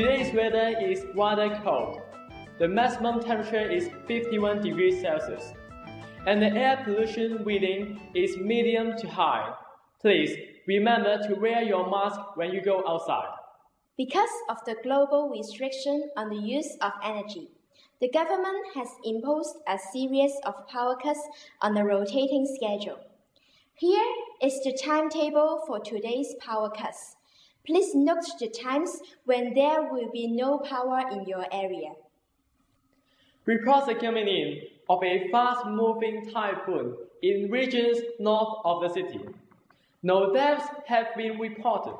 Today's weather is rather cold. The maximum temperature is 51 degrees Celsius, and the air pollution reading is medium to high. Please remember to wear your mask when you go outside. Because of the global restriction on the use of energy, the government has imposed a series of power cuts on a rotating schedule. Here is the timetable for today's power cuts. Please note the times when there will be no power in your area. Reports are coming in of a fast-moving typhoon in regions north of the city. No deaths have been reported,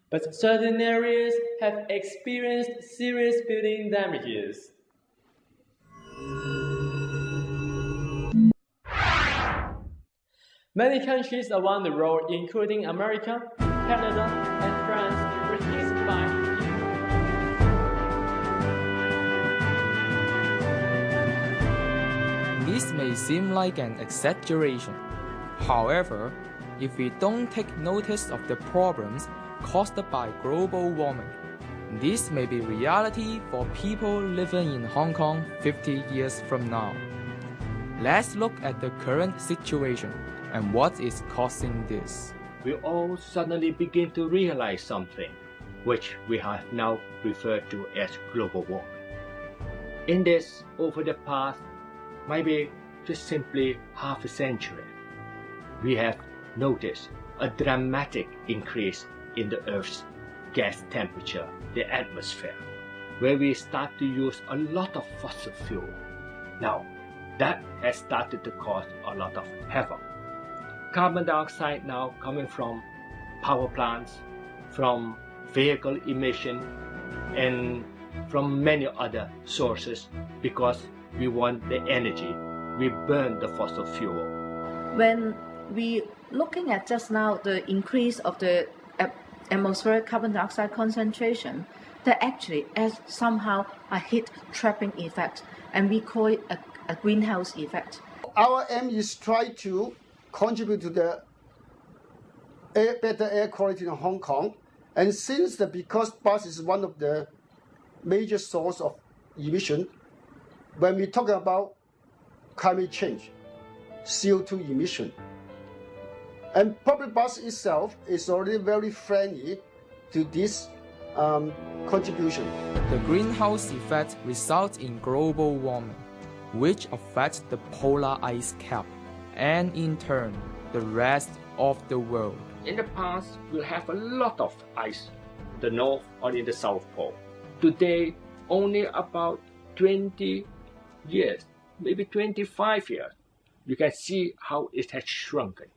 but certain areas have experienced serious building damages. Many countries around the world, including America, Canada, and France, were hit by This may seem like an exaggeration. However, if we don't take notice of the problems caused by global warming, this may be reality for people living in Hong Kong 50 years from now. Let's look at the current situation and what is causing this. We all suddenly begin to realize something, which we have now referred to as global warming. In this, over the past, maybe just simply half a century, we have noticed a dramatic increase in the Earth's gas temperature, the atmosphere, where we start to use a lot of fossil fuel. Now, that has started to cause a lot of havoc. Carbon dioxide now coming from power plants, from vehicle emission, and from many other sources because we want the energy. We burn the fossil fuel. When we looking at just now the increase of the atmospheric carbon dioxide concentration, that actually has somehow a heat trapping effect, and we call it a greenhouse effect. Our aim is try to contribute to the better air quality in Hong Kong, and because bus is one of the major source of emission, when we talk about climate change, CO2 emission, and public bus itself is already very friendly to this contribution. The greenhouse effect results in global warming, which affects the polar ice cap and in turn the rest of the world. In the past, we'll have a lot of ice in the north or in the south pole. Today, only about 20 years, maybe 25 years, you can see how it has shrunken.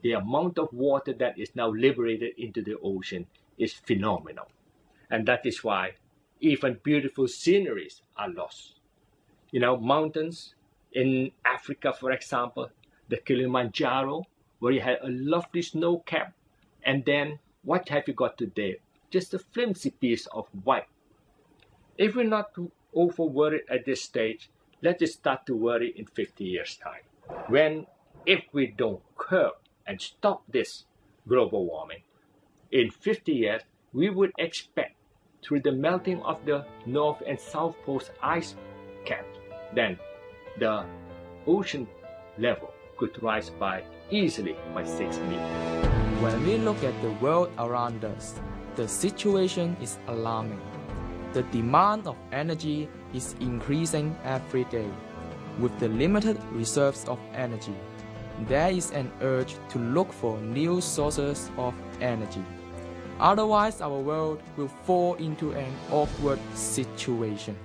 The amount of water that is now liberated into the ocean is phenomenal. And that is why even beautiful sceneries are lost. You know, mountains in Africa, for example, the Kilimanjaro, where you had a lovely snow cap, and then what have you got today? Just a flimsy piece of white. If we're not over worried at this stage, let us start to worry in 50 years' time. If we don't curb and stop this global warming, in 50 years, we would expect through the melting of the North and South Pole's ice cap, then the ocean level could rise easily by 6 meters. When we look at the world around us, the situation is alarming. The demand of energy is increasing every day. With the limited reserves of energy, there is an urge to look for new sources of energy. Otherwise, our world will fall into an awkward situation.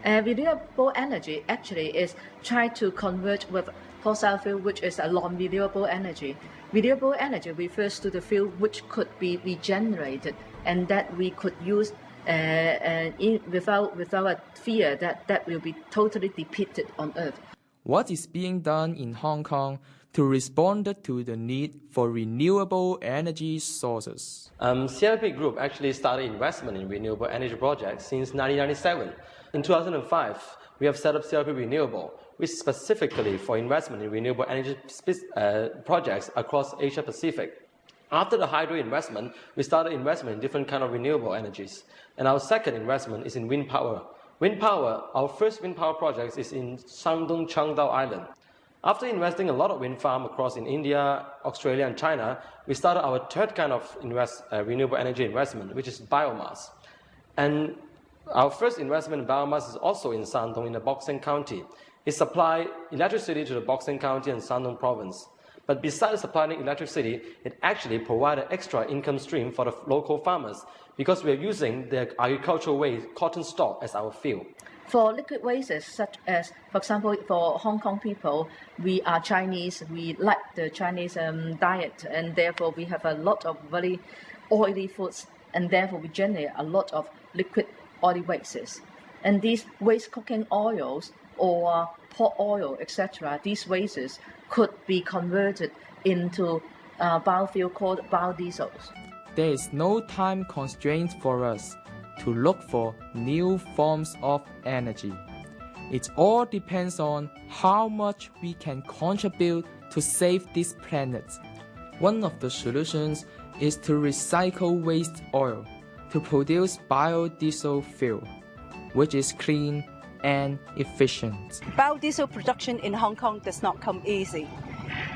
Renewable energy actually is trying to convert with fossil fuel, which is a non-renewable energy. Renewable energy refers to the fuel which could be regenerated and that we could use without a fear that will be totally depleted on Earth. What is being done in Hong Kong to respond to the need for renewable energy sources? CLP Group actually started investment in renewable energy projects since 1997. In 2005, we have set up CLP Renewable, which is specifically for investment in renewable energy projects across Asia Pacific. After the hydro investment, we started investment in different kind of renewable energies. And our second investment is in wind power. Wind power, our first wind power project is in Shandong Changdao Island. After investing a lot of wind farm across in India, Australia and China, we started our third kind of renewable energy investment, which is biomass. And our first investment in biomass is also in Shandong, in the Boxing County. It supplies electricity to the Boxing County and Shandong province. But besides supplying electricity, it actually provided extra income stream for the local farmers because we are using their agricultural waste, cotton stalk, as our fuel. For liquid wastes, such as, for example, for Hong Kong people, we are Chinese, we like the Chinese diet, and therefore we have a lot of very oily foods, and therefore we generate a lot of liquid oily wastes. And these waste cooking oils or pork oil, etc., these wastes could be converted into biofuel called biodiesels. There is no time constraint for us to look for new forms of energy. It all depends on how much we can contribute to save this planet. One of the solutions is to recycle waste oil to produce biodiesel fuel, which is clean and efficient. Biodiesel production in Hong Kong does not come easy.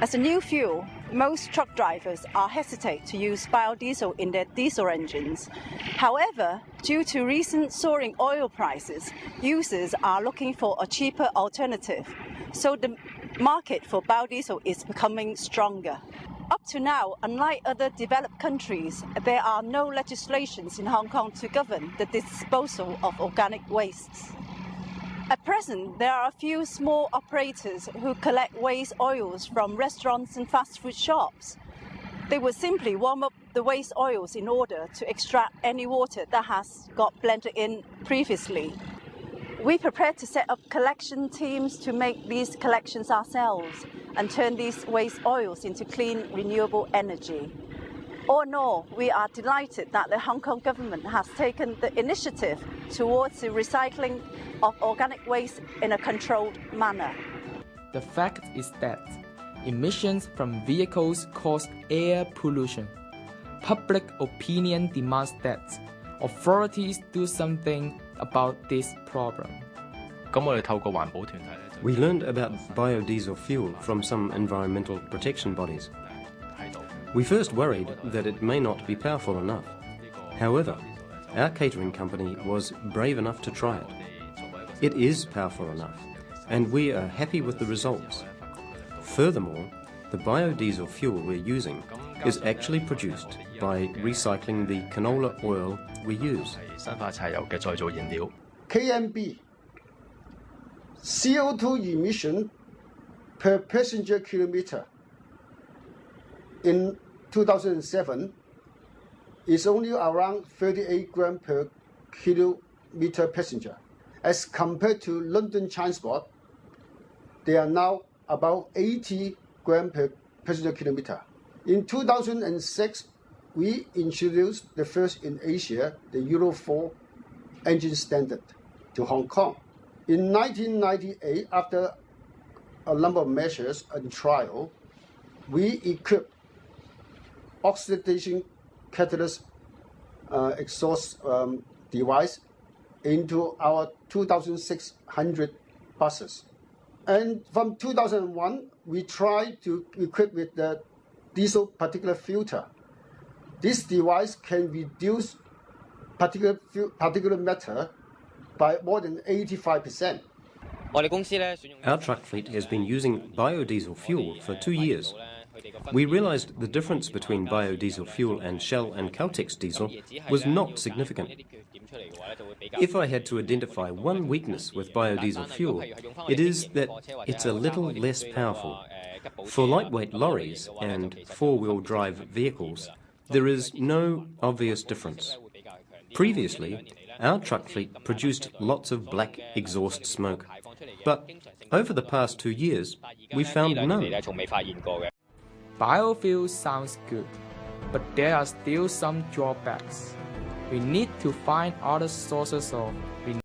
As a new fuel, most truck drivers are hesitant to use biodiesel in their diesel engines. However, due to recent soaring oil prices, users are looking for a cheaper alternative. So the market for biodiesel is becoming stronger. Up to now, unlike other developed countries, there are no legislations in Hong Kong to govern the disposal of organic wastes. At present, there are a few small operators who collect waste oils from restaurants and fast food shops. They would simply warm up the waste oils in order to extract any water that has got blended in previously. We prepare to set up collection teams to make these collections ourselves and turn these waste oils into clean, renewable energy. All in all, we are delighted that the Hong Kong government has taken the initiative towards the recycling of organic waste in a controlled manner. The fact is that emissions from vehicles cause air pollution. Public opinion demands that authorities do something about this problem. We learned about biodiesel fuel from some environmental protection bodies. We first worried that it may not be powerful enough. However, our catering company was brave enough to try it. It is powerful enough, and we are happy with the results. Furthermore, the biodiesel fuel we're using is actually produced by recycling the canola oil we use. KMB CO2 emission per passenger kilometer in 2007 is only around 38 grams per kilometer passenger. As compared to London transport, they are now about 80 grams per passenger kilometer. In 2006, we introduced the first in Asia, the Euro 4 engine standard to Hong Kong. In 1998, after a number of measures and trial, we equipped oxidation catalyst exhaust device into our 2,600 buses. And from 2001, we tried to equip with the diesel particulate filter. This device can reduce particulate matter by more than 85%. Our truck fleet has been using biodiesel fuel for 2 years. We realized the difference between biodiesel fuel and Shell and Caltex diesel was not significant. If I had to identify one weakness with biodiesel fuel, it is that it's a little less powerful. For lightweight lorries and four-wheel drive vehicles, there is no obvious difference. Previously, our truck fleet produced lots of black exhaust smoke, but over the past 2 years, we found none. Biofuel sounds good, but there are still some drawbacks. We need to find other sources of